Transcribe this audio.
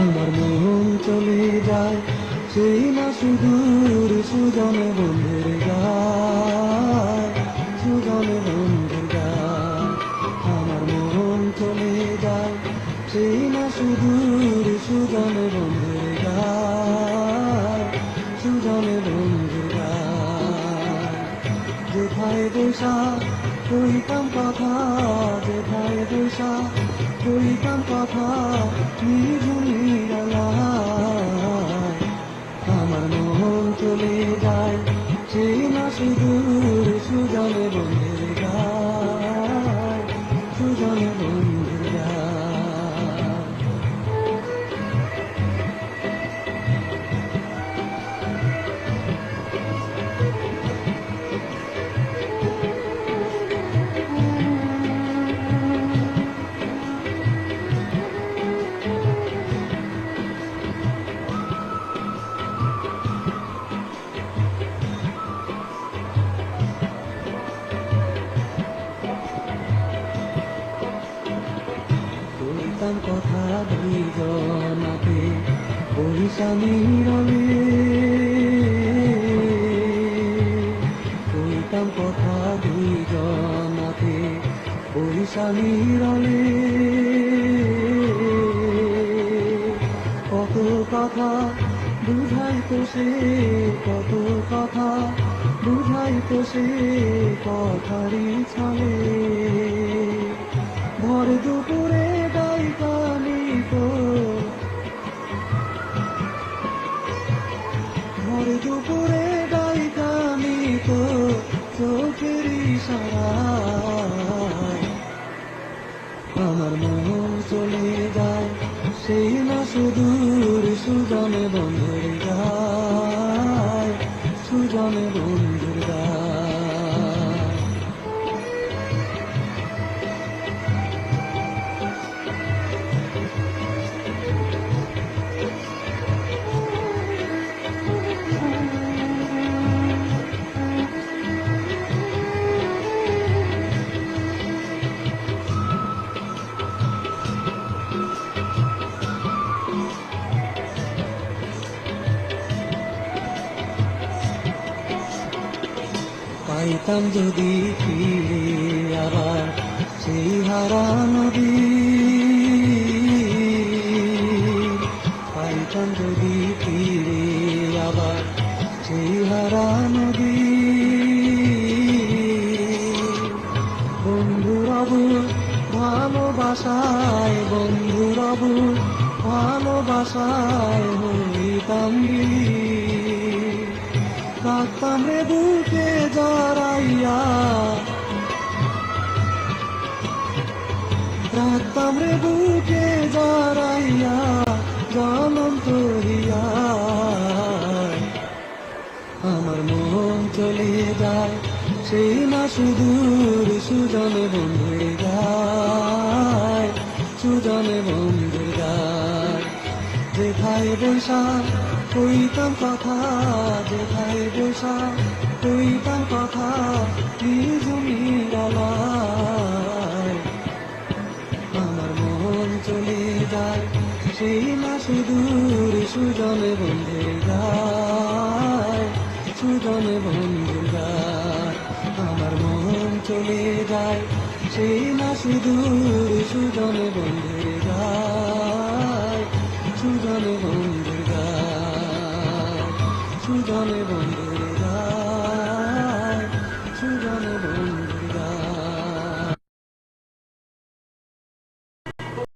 আমার মন চলে যায় সেই না সুদূর সুজনে বন্ধুর গায়, সুজনে বন্ধুর গায়। আমার মন চলে যায় সেই না সুদূর সুজনে বন্ধুর গায়, সুজনে বন্ধুর গায়। যেথায় বৈশা কইতাম কথা, যেথায় বৈশা কইতাম কথা নিঝুমিরালায়। আমার মন চলে যায় সেই না সুদূর সুজনে বন্ধুর গায়, সুজনে বন্ধুর গায়। কইতাম কথা দুইজনাতে বহিষা নীরবে, কইতাম কথা দুইজনাতে বহিষা নীরবে। কত কথা বুঝাইতো সে, কত কথা বুঝাইতো সে কথারই ছলে। ভর দুপুরে ডাইকা নিত, ভর দুপুরে ডাইকা নিত চোখের ইশারায়। আমার মন চলে যায় সেই না সুদূর সুজনে বন্ধুর গায়, সুজনে বন্ধুর গায়। পাইতাম যদি ফিরে আবার সেই হারানো দিন, পাইতাম যদি ফিরে আবার সেই হারানো দিন। বন্ধুর অবুঝ ভালোবাসায়, বন্ধুর অবুঝ ভালোবাসায় হইতাম বিলীন। রাখতাম রে বুকে জড়াইয়া, রাখতাম রে বুকে জড়াইয়া জ্বলন্ত হিয়া। আমার মন চলে যায় সেই না সুদূর সুজনে বন্ধুর গায়, সুজনে বন্ধুর গায়। যেথায় বৈশা কইতাম কথা, যেথায় বৈশা কইতাম কথা নিঝুমিরালায়। আমার মন চলে যায় সেই না সুদূর সুজনে বন্ধুর গায়, সুজনে বন্ধুর গায়। আমার মন চলে যায় সেই না সুদূর সুজনে বন্ধুর গায়, সুজনে বন্ধুর গায়, সুজনে বন্ধুর